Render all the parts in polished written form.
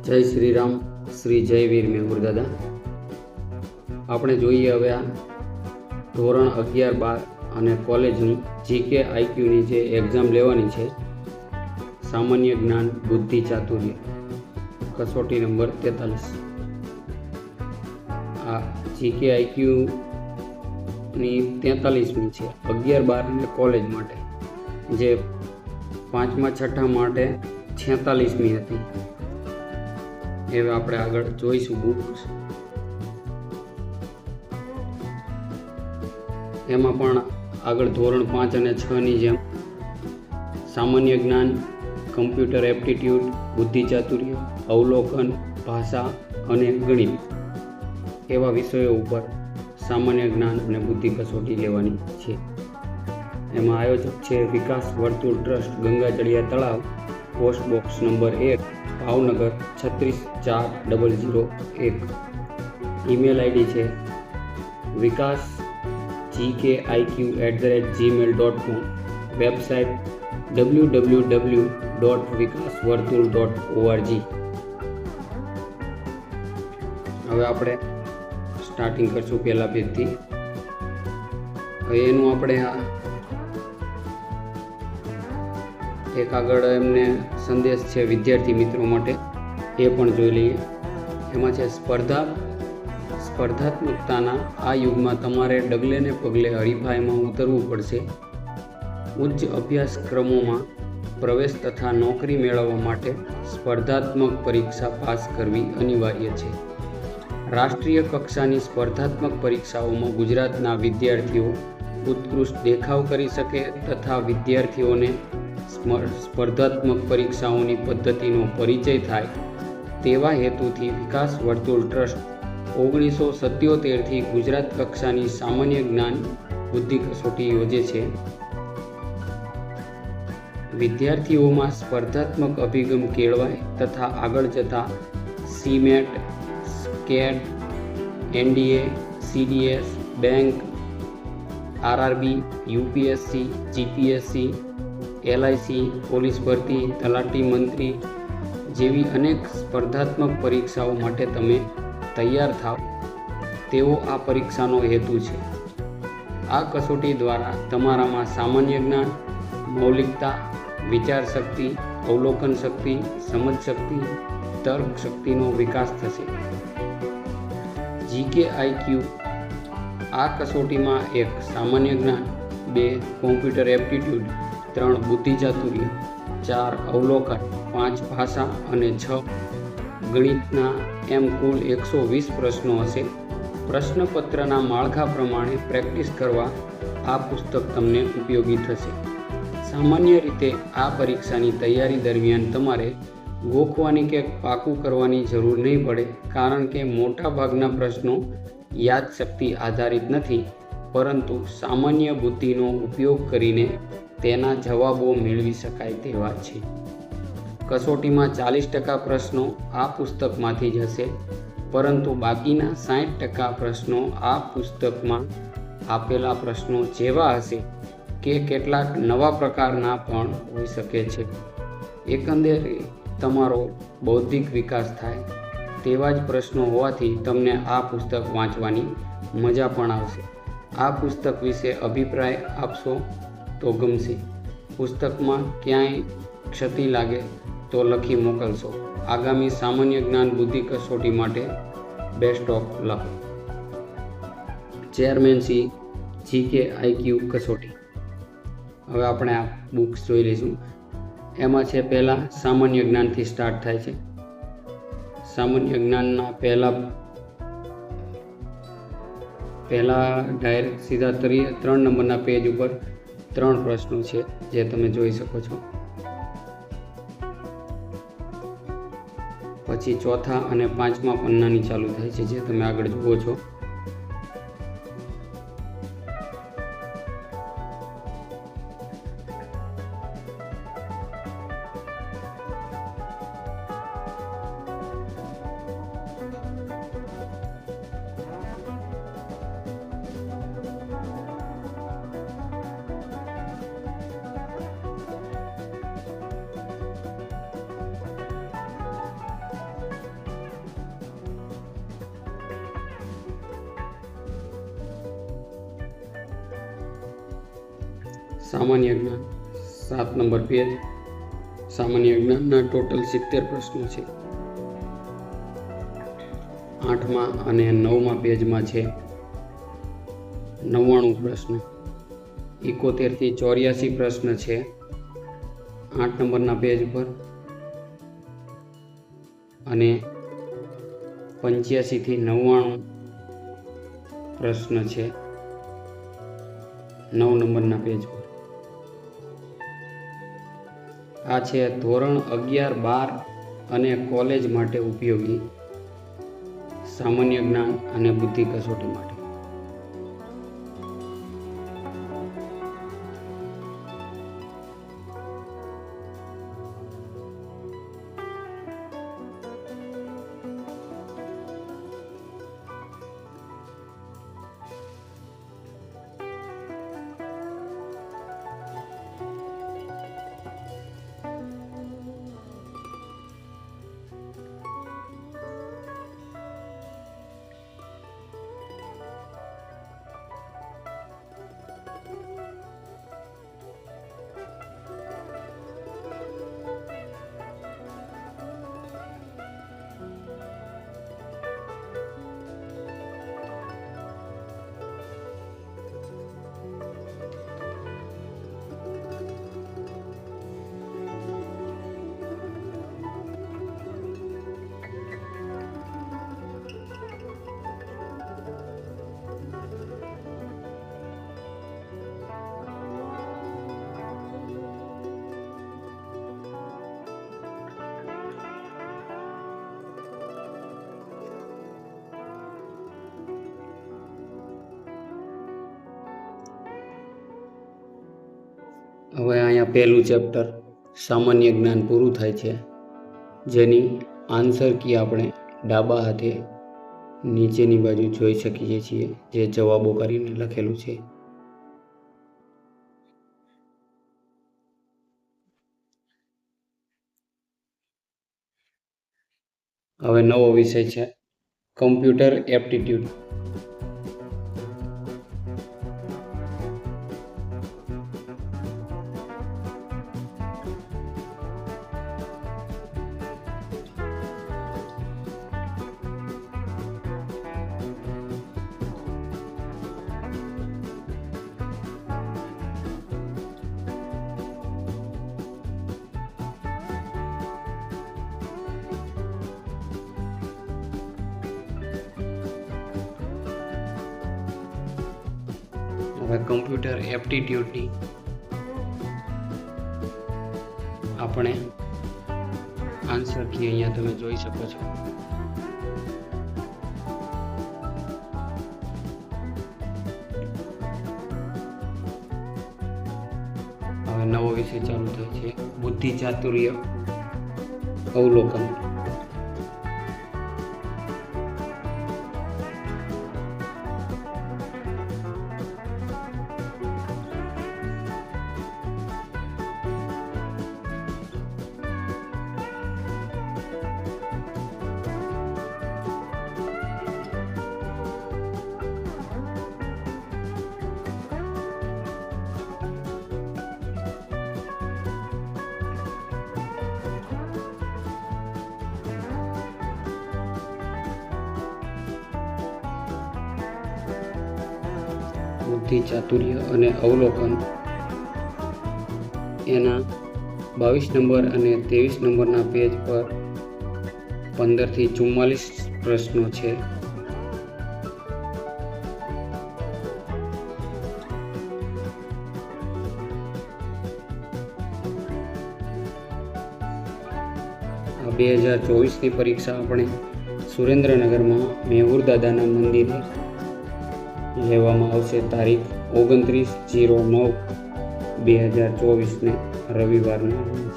જય શ્રી રામ, શ્રી જય વીર મેહુર દાદા. આપણે જોઈએ હવે આ ધોરણ 11-12 અને કોલેજની જીકે આઈક્યુની જે એક્ઝામ લેવાની છે, સામાન્ય જ્ઞાન બુદ્ધિ ચાતુર્ય, કસોટી નંબર 43. આ જીકે આઈક્યુની 43મી છે, 11-12 અને કોલેજ માટે. જે 5મા-6ઠા માટે 46મી હતી. હવે આપણે આગળ જોઈશું બુક્સ. એમાં પણ આગળ ધોરણ 5 અને 6ની જેમ સામાન્ય જ્ઞાન, કમ્પ્યુટર એપ્ટિટ્યૂડ, બુદ્ધિ ચાતુર્ય, અવલોકન, ભાષા અને ગણિત એવા વિષયો ઉપર સામાન્ય જ્ઞાન અને બુદ્ધિ કસોટી લેવાની છે. એમાં આયોજક છે વિકાસ વર્તુળ ટ્રસ્ટ, ગંગાચડિયા તળાવ, post box number 1, Bhavnagar 364001. Email ID છે vikasgkiq@gmail.com. Website www.vikasvartul.org. હવે આપણે સ્ટાર્ટિંગ કરશું પહેલા પેજથી. હવે એનું આપણે એક આગળ એમને સંદેશ છે વિદ્યાર્થી મિત્રો માટે, એ પણ જોઈ લઈએ. એમાં છે સ્પર્ધાત્મકતાના આ યુગમાં તમારે ડગલે ને પગલે હરીફાઈમાં ઉતરવું પડશે. ઉચ્ચ અભ્યાસક્રમોમાં પ્રવેશ તથા નોકરી મેળવવા માટે સ્પર્ધાત્મક પરીક્ષા પાસ કરવી અનિવાર્ય છે. રાષ્ટ્રીય કક્ષાની સ્પર્ધાત્મક પરીક્ષાઓમાં ગુજરાતના વિદ્યાર્થીઓ ઉત્કૃષ્ટ દેખાવ કરી શકે તથા વિદ્યાર્થીઓને સ્પર્ધાત્મક પરીક્ષાઓની પદ્ધતિનો પરિચય થાય તેવા હેતુથી વિકાસ વર્તુળ ટ્રસ્ટ 1977થી ગુજરાત કક્ષાની સામાન્ય જ્ઞાન બુદ્ધિ કસોટી યોજે છે. વિદ્યાર્થીઓમાં સ્પર્ધાત્મક અભિગમ કેળવાય તથા આગળ જતા CMAT, skit, NDA, CDS, bank, RRB, UPSC, GPSC, LIC, police ભરતી, તલાટી મંત્રી જેવી અનેક સ્પર્ધાત્મક પરીક્ષાઓ માટે તમે તૈયાર થાવ તેવો આ પરીક્ષાનો હેતુ છે. આ કસોટી દ્વારા તમારામાં સામાન્ય જ્ઞાન, મૌલિકતા, વિચાર શક્તિ, અવલોકન શક્તિ, સમજ શક્તિ, તર્ક શક્તિનો વિકાસ થશે. જીકે આઈક્યુ આ કસોટીમાં 1 સામાન્ય જ્ઞાન, 2 કોમ્પ્યુટર એપ્ટિટ્યૂડ, 3 બુદ્ધિ ચાતુર્ય, 4 અવલોકન, 5 ભાષા અને 6 ગણિતના એમ કુલ 120 પ્રશ્નો હશે. પ્રશ્નપત્રના માળખા પ્રમાણે પ્રેક્ટિસ કરવા આ પુસ્તક તમને ઉપયોગી થશે. સામાન્ય રીતે આ પરીક્ષાની તૈયારી દરમિયાન તમારે ગોખવાની કે પાકું કરવાની જરૂર નહીં પડે, કારણ કે મોટાભાગના પ્રશ્નો યાદશક્તિ આધારિત નથી, પરંતુ સામાન્ય બુદ્ધિનો ઉપયોગ કરીને તેના જવાબો મેળવી શકાય તેવા છે. કસોટીમાં 40% પ્રશ્નો આ પુસ્તકમાંથી જ હશે, પરંતુ બાકીના 60% પ્રશ્નો આ પુસ્તકમાં આપેલા પ્રશ્નો જેવા હશે કે કેટલાક નવા પ્રકારના પણ હોઈ શકે છે. એકંદરે તમારો બૌદ્ધિક વિકાસ થાય તેવા જ પ્રશ્નો હોવાથી તમને આ પુસ્તક વાંચવાની મજા પણ આવશે. આ પુસ્તક વિશે અભિપ્રાય આપશો તો ગમશે. પુસ્તકમાં ક્યાંય ક્ષતિ લાગે તો લખી મોકલશો. આગામી સામાન્ય જ્ઞાન બુદ્ધિ કસોટી માટે best of luck. Chairman C GK IQ કસોટી. હવે આપણે આ બુક્સ જોઈ લઈશું. એમાં છે પહેલાં સામાન્ય જ્ઞાનથી સ્ટાર્ટ થાય છે. સામાન્ય જ્ઞાનના પહેલા ડાયરેક્ટ સીધા 3 નંબરના પેજ ઉપર 3 પ્રશ્નો છે જે તમે જોઈ શકો છો. પછી ચોથા અને 5મા પન્નાની ચાલુ થાય છે, જે તમે આગળ જુઓ છો. સામાન્ય જ્ઞાન 7 નંબર પેજ. સામાન્ય જ્ઞાનના ટોટલ 70 પ્રશ્નો છે. 8મા અને 9મા પેજમાં છે 99 પ્રશ્ન. 71 થી 84 પ્રશ્ન છે 8 નંબરના પેજ પર અને 85 થી 99 પ્રશ્ન છે 9 નંબરના પેજ પર. આ છે ધોરણ 11, 12 અને કોલેજ માટે ઉપયોગી સામાન્ય જ્ઞાન અને બુદ્ધિ કસોટી માટે. હવે અહીંયા પહેલું ચેપ્ટર સામાન્ય જ્ઞાન પૂરું થાય છે, જેની આન્સર કી આપણે ડાબા હાથે નીચેની બાજુ જોઈ શકીએ છીએ, જે જવાબો કરીને લખેલું છે. હવે નવો વિષય છે કમ્પ્યુટર એપ્ટિટ્યૂડ. હવે કમ્પ્યુટર એપ્ટિટ્યૂડની આપણે આન્સર કી અહીંયા તમે જોઈ શકો છો. હવે નવો વિષય ચાલુ થાય છે બુદ્ધિ ચાતુર્ય અવલોકન. બુદ્ધિ ચાતુર્ય અને અવલોકન એના 22 નંબર અને 23 નંબરના પેજ પર 15 થી 44 પ્રશ્નો છે. આ 2024ની પરીક્ષા આપણે સુરેન્દ્રનગરમાં મેહુર દાદાના મંદિરે લેવામાં આવશે. તારીખ 29/09/2024 રવિવારના રોજ.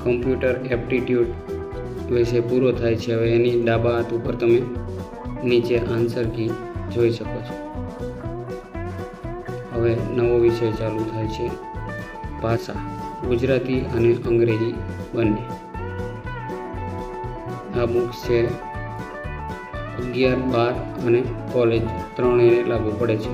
કમ્પ્યુટર એપ્ટિટ્યૂડ વિષય પૂરો થાય છે. હવે એની ડાબા હાથ ઉપર તમે નીચે આન્સર કી જોઈ શકો છો. હવે નવો વિષય ચાલુ થાય છે ભાષા ગુજરાતી અને અંગ્રેજી બંને. આ બુક્સ છે 11, 12 અને કોલેજ ત્રણેયને લાગુ પડે છે.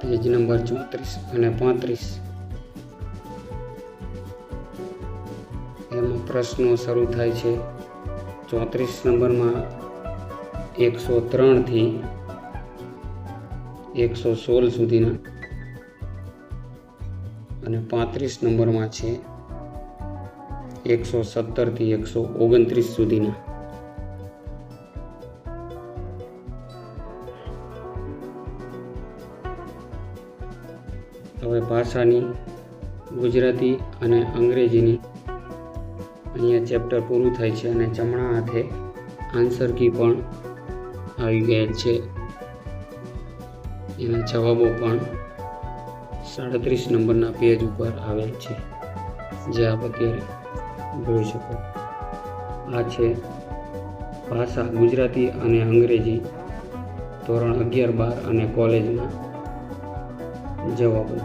પેજ નંબર 34 અને 35 એમાં પ્રશ્નો શરૂ થાય છે. 34 નંબરમાં 103 થી 116 સુધીના અને 35 નંબરમાં છે 117 થી 129 સુધીના. હવે ભાષાની ગુજરાતી અને અંગ્રેજીની અહીંયા ચેપ્ટર પૂરું થાય છે અને જમણા હાથે આન્સર કી પણ આવી ગયેલ છે. એના જવાબો પણ 37 નંબરના પેજ ઉપર આવેલ છે, જે આપ અત્યારે જોઈ શકો. આ છે ભાષા ગુજરાતી અને અંગ્રેજી ધોરણ 11, 12 અને કોલેજના જવાબો.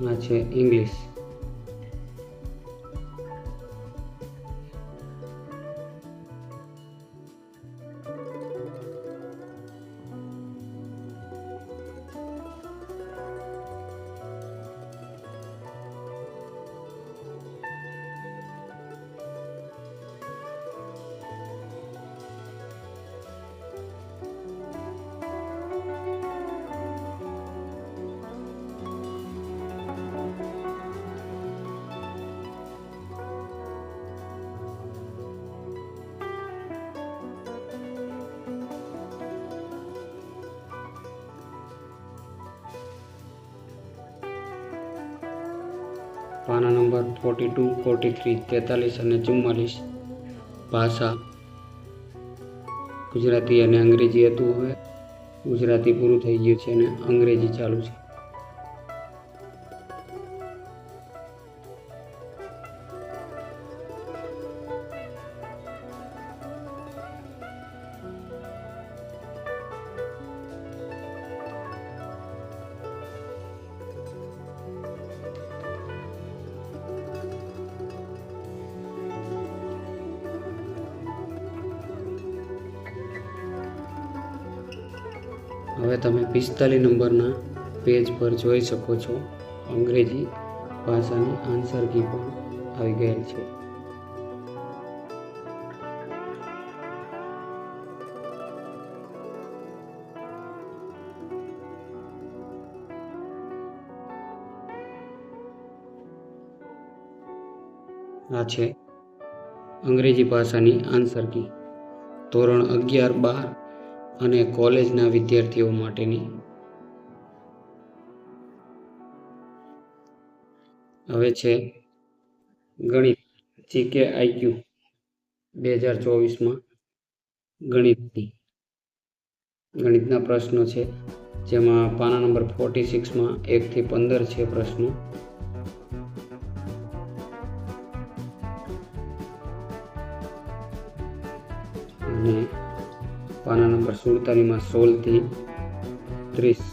આ છે ઇંગ્લિશ. પાના નંબર 42, 43, 43 અને 44 ભાષા ગુજરાતી અને અંગ્રેજી હતું. હવે ગુજરાતી પૂરું થઈ ગયું છે અને અંગ્રેજી ચાલુ છે. હવે તમે 45 નંબરના પેજ પર જોઈ શકો છો અંગ્રેજી ભાષાની આન્સર કી પણ આવી ગયેલ છે. આ છે અંગ્રેજી ભાષાની આન્સર કી ધોરણ 11, 12 અને કોલેજના વિદ્યાર્થીઓ માટેની. હવે છે ગણિત જીકે આઈક્યુ 2024માં ગણિતના પ્રશ્નો છે. જેમાં પાના નંબર 46માં 1 થી 15 છે પ્રશ્નો. અને પાના નંબર 47માં 16 થી 30.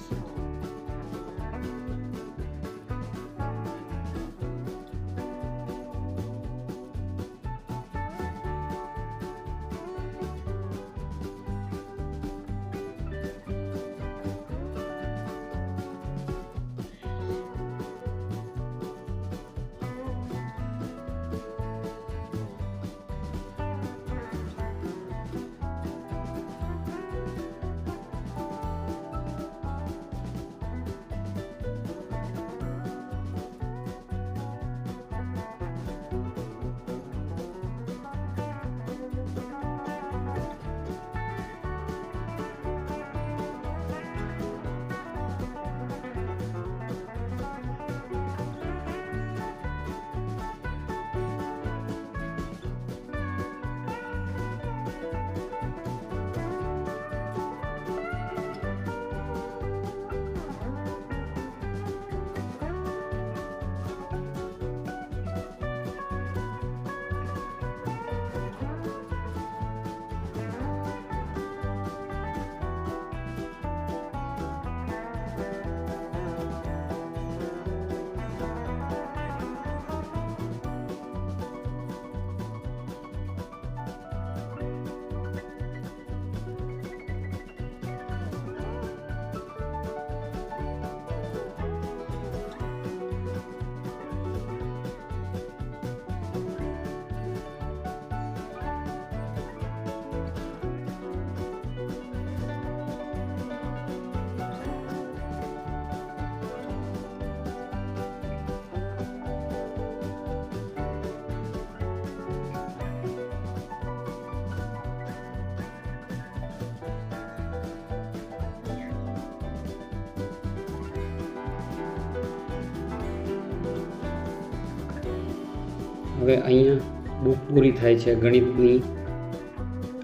હવે અહીંયા બુક પૂરી થાય છે. ગણિતની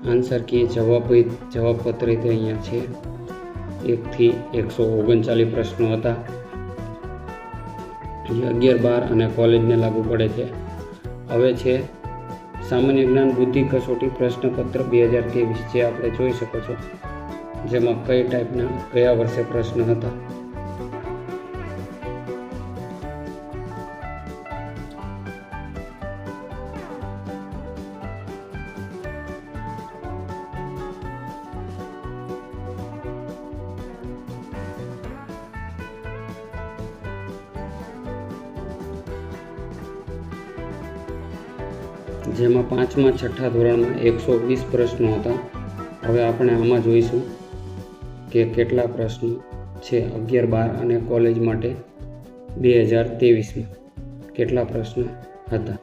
આન્સર કી જવાબપત્ર અહીંયા છે. 1 થી 139 પ્રશ્નો હતા, જે 11, 12 અને કોલેજને લાગુ પડે છે. હવે છે સામાન્ય જ્ઞાન બુદ્ધિ કસોટી પ્રશ્નપત્ર 2023, જે આપણે જોઈ શકો છો, જેમાં કઈ ટાઈપના કયા વર્ષે પ્રશ્ન હતા. જેમાં 5મા 6ઠ્ઠા ધોરણમાં 120 પ્રશ્નો હતા. હવે આપણે આમાં જોઈશું કે કેટલા પ્રશ્નો છે 11, 12 અને કોલેજ માટે 2023માં કેટલા પ્રશ્નો હતા.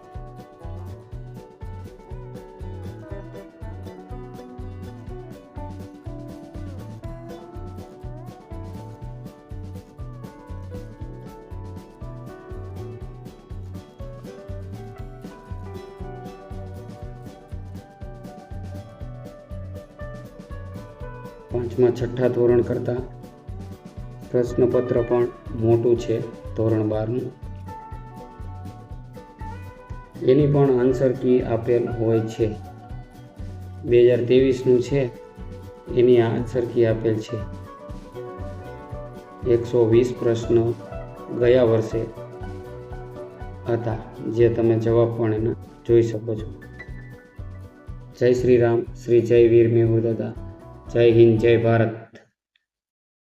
પાંચમા 6ઠ્ઠા ધોરણ કરતાં પ્રશ્નપત્ર પણ મોટું છે, ધોરણ 12નું. એની પણ આન્સર કી આપેલ હોય છે. 2023નું છે, એની આન્સર કી આપેલ છે. 120 પ્રશ્નો ગયા વર્ષે હતા, જે તમે જવાબ પણ એના જોઈ શકો છો. જય શ્રી રામ, શ્રી જય વીર મેહુર દાદા. જય હિન્દ, જય ભારત.